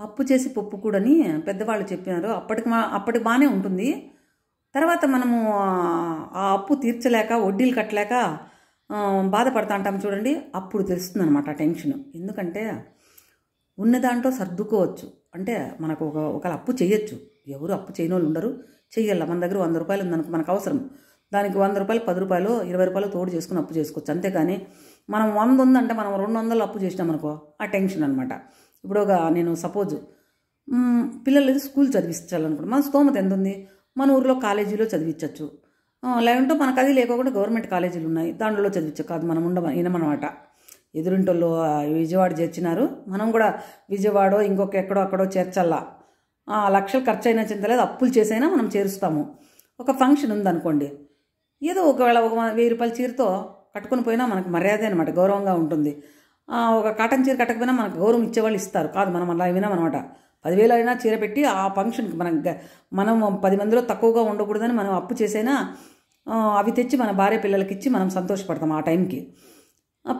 అప్పు చేసి పప్పు కూడని పెద్దవాళ్ళు చెప్పినారు. అప్పటికి బాగానే ఉంటుంది. తర్వాత మనము ఆ అప్పు తీర్చలేక వడ్డీలు కట్టలేక బాధపడతా అంటాం చూడండి, అప్పుడు తెలుస్తుంది అనమాట టెన్షన్. ఎందుకంటే ఉన్న దాంట్లో సర్దుకోవచ్చు. అంటే మనకు ఒకవేళ అప్పు చేయొచ్చు, ఎవరు అప్పు చేయని వాళ్ళు ఉండరు, చెయ్యాల. మన దగ్గర 100 రూపాయలు ఉందనుకో, మనకు అవసరం, దానికి 100 రూపాయలు 10 రూపాయలు 20 రూపాయలు తోడు చేసుకుని అప్పు చేసుకోవచ్చు. అంతేగాని మనం 100 ఉందంటే మనం 200 అప్పు చేసినామనుకో, ఆ టెన్షన్ అనమాట. ఇప్పుడు నేను సపోజ్ పిల్లలు స్కూల్ చదివించాలనుకుంటే మన స్తోమత ఎంత ఉంది, మన ఊరిలో కాలేజీలో చదివించవచ్చు. లేకుంటే మనకు అది లేకుండా గవర్నమెంట్ కాలేజీలు ఉన్నాయి, దాంట్లో చదివించు. కాదు మనం వినమనమాట. ఎదురింటోళ్ళు విజయవాడ చేర్చినారు, మనం కూడా విజయవాడ ఇంకొక ఎక్కడో అక్కడో చేర్చల్లా. లక్షలు ఖర్చు అయినా చింతలేదు, అప్పులు చేసైనా మనం చేరుస్తాము. ఒక ఫంక్షన్ ఉందనుకోండి, ఏదో ఒకవేళ ఒక 1000 రూపాయల చీరతో కట్టుకుని పోయినా మనకు మర్యాద అనమాట, గౌరవంగా ఉంటుంది. ఒక కాటన్ చీర కట్టకపోయినా మనకు గౌరవం ఇచ్చేవాళ్ళు ఇస్తారు. కాదు మనం అలా వినామన్నమాట. 10,000 అయినా చీర పెట్టి ఆ ఫంక్షన్కి మనం 10 మందిలో తక్కువగా ఉండకూడదని మనం అప్పు చేసైనా అవి తెచ్చి మన భార్య పిల్లలకి ఇచ్చి మనం సంతోషపడతాం ఆ టైంకి.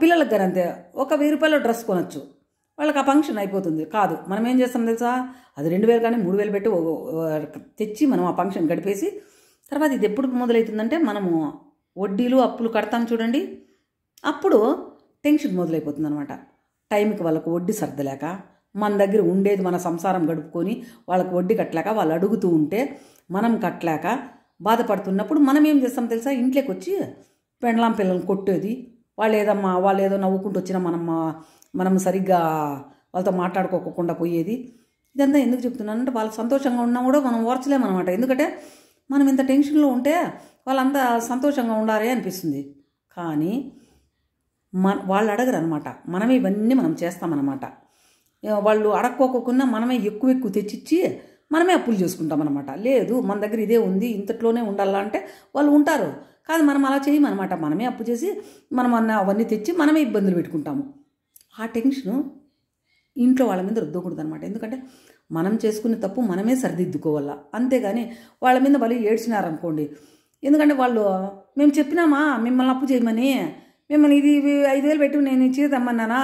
పిల్లలకు కానీ అంతే, ఒక 1000 రూపాయల డ్రెస్ కొనొచ్చు, వాళ్ళకి ఆ ఫంక్షన్ అయిపోతుంది. కాదు మనం ఏం చేస్తాం తెలుసా, అది 2000 కానీ 3000 పెట్టి తెచ్చి మనం ఆ ఫంక్షన్ గడిపేసి, తర్వాత ఇది ఎప్పుడు మొదలవుతుందంటే మనము వడ్డీలు అప్పులు కడతాం చూడండి, అప్పుడు టెన్షన్ మొదలైపోతుంది అనమాట. టైంకి వాళ్ళకు వడ్డీ సర్దలేక, మన దగ్గర ఉండేది మన సంసారం గడుపుకొని వాళ్ళకు వడ్డీ కట్టలేక, వాళ్ళు అడుగుతూ ఉంటే మనం కట్టలేక బాధపడుతున్నప్పుడు మనం ఏం చేస్తాం తెలుసా, ఇంట్లోకి వచ్చి పెండ్లాం పిల్లల్ని కొట్టేది, వాళ్ళు ఏదో నవ్వుకుంటూ వచ్చినా మనం సరిగ్గా వాళ్ళతో మాట్లాడుకోకుండా పోయేది. ఇదంతా ఎందుకు చెప్తున్నానంటే, వాళ్ళు సంతోషంగా ఉన్నా కూడా మనం ఓర్చలేమన్నమాట. ఎందుకంటే మనం ఇంత టెన్షన్లో ఉంటే వాళ్ళంతా సంతోషంగా ఉండాలి అనిపిస్తుంది. కానీ వాళ్ళు అడగరు అనమాట, మనమే ఇవన్నీ మనం చేస్తామన్నమాట. వాళ్ళు అడక్కోకుండా మనమే ఎక్కువ తెచ్చిచ్చి మనమే అప్పులు చేసుకుంటామన్నమాట. లేదు మన దగ్గర ఇదే ఉంది, ఇంతట్లోనే ఉండాలా అంటే వాళ్ళు ఉంటారు. కాదు మనం అలా చేయమన్నమాట, మనమే అప్పు చేసి మనం అవన్నీ తెచ్చి మనమే ఇబ్బందులు పెట్టుకుంటాము. ఆ టెన్షను ఇంట్లో వాళ్ళ మీద రుద్దకూడదు అనమాట. ఎందుకంటే మనం చేసుకునే తప్పు మనమే సరిదిద్దుకోవాలా, అంతేగాని వాళ్ళ మీద వాళ్ళు ఏడ్చినారనుకోండి. ఎందుకంటే వాళ్ళు మేము చెప్పినామా మిమ్మల్ని అప్పు చేయమని, మిమ్మల్ని ఇది 5,000 పెట్టి నేను చీర తెమ్మన్నానా,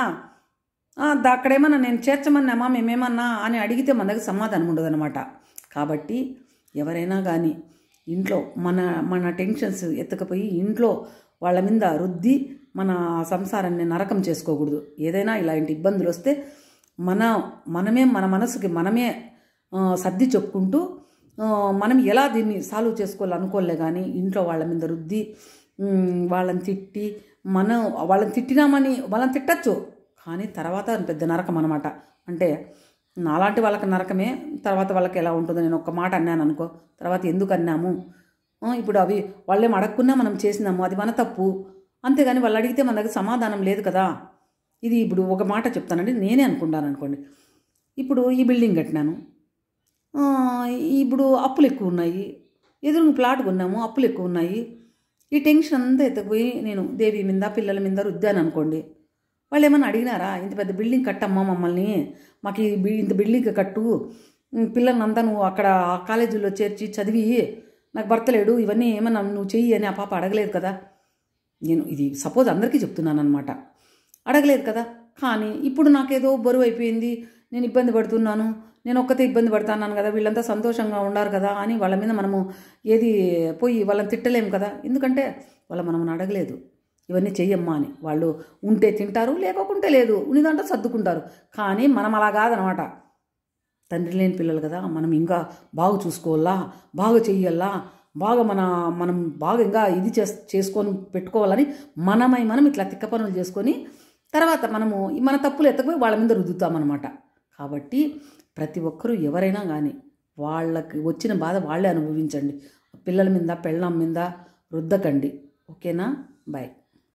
అక్కడేమన్నా నేను చేర్చమన్నామా మేమేమన్నా అని అడిగితే మన దగ్గర సమాధానం ఉండదు అనమాట. కాబట్టి ఎవరైనా కానీ ఇంట్లో మన టెన్షన్స్ ఎత్తకపోయి ఇంట్లో వాళ్ళ మీద రుద్ది మన సంసారాన్ని నరకం చేసుకోకూడదు. ఏదైనా ఇలాంటి ఇబ్బందులు వస్తే మనమే మన మనసుకి మనమే సర్ది చెప్పుకుంటూ మనం ఎలా దీన్ని సాల్వ్ చేసుకోవాలనుకోలే. కానీ ఇంట్లో వాళ్ళ మీద రుద్ది వాళ్ళని తిట్టి వాళ్ళని తిట్టినామని వాళ్ళని తిట్టచ్చు, కానీ తర్వాత పెద్ద నరకం అనమాట. అంటే నాలాంటి వాళ్ళకి నరకమే, తర్వాత వాళ్ళకి ఎలా ఉంటుందో. నేను ఒక్క మాట అన్నాను అనుకో, తర్వాత ఎందుకు అన్నాము, ఇప్పుడు అవి వాళ్ళేం అడగకున్నా మనం చేసినాము, అది మన తప్పు. అంతేగాని వాళ్ళు అడిగితే మన దగ్గర సమాధానం లేదు కదా. ఇది ఇప్పుడు ఒక మాట చెప్తానండి, నేనే అనుకుంటాను అనుకోండి. ఇప్పుడు ఈ బిల్డింగ్ కట్టినాను, ఇప్పుడు అప్పులు ఎక్కువ ఉన్నాయి, ఎదురు ప్లాట్ కొన్నాము, అప్పులు ఎక్కువ ఉన్నాయి. ఈ టెన్షన్ అంతా ఎత్తకపోయి నేను దేవి మీద పిల్లల మీద రుద్దాను అనుకోండి. వాళ్ళు ఏమన్నా అడిగినారా, ఇంత పెద్ద బిల్డింగ్ కట్టమ్మా మమ్మల్ని, మాకు ఇంత బిల్డింగ్ కట్టు, పిల్లలంతా నువ్వు అక్కడ కాలేజీలో చేర్చి చదివి, నాకు భర్త లేడు, ఇవన్నీ ఏమన్నా నువ్వు చెయ్యి అని ఆ పాప అడగలేదు కదా. నేను ఇది సపోజ్ అందరికీ చెప్తున్నాను అనమాట, అడగలేదు కదా. కానీ ఇప్పుడు నాకేదో బరువు అయిపోయింది, నేను ఇబ్బంది పడుతున్నాను, నేను ఒక్కతే ఇబ్బంది పడుతున్నాను కదా, వీళ్ళంతా సంతోషంగా ఉండారు కదా అని వాళ్ళ మీద మనము ఏది పోయి వాళ్ళని తిట్టలేము కదా. ఎందుకంటే మనం అడగలేదు ఇవన్నీ చెయ్యమ్మా అని. వాళ్ళు ఉంటే తింటారు, లేకపోతే లేదు, ఉన్నదంటే సర్దుకుంటారు. కానీ మనం అలా కాదనమాట. తండ్రి లేని పిల్లలు కదా, మనం ఇంకా బాగా చూసుకోవాలా, బాగా చెయ్యాలా, బాగా మనం బాగా ఇంకా ఇది చేసుకొని పెట్టుకోవాలని మనం ఇట్లా తిక్క పనులు చేసుకొని తర్వాత మనము మన తప్పులు ఎత్తకపోయి వాళ్ళ మీద రుద్దుతామన్నమాట. కాబట్టి ప్రతి ఒక్కరూ ఎవరైనా కానీ వాళ్ళకి వచ్చిన బాధ వాళ్ళే అనుభవించండి. పిల్లల మీద పెళ్ళాం మీద రుద్దకండి. ఓకేనా? బాయ్.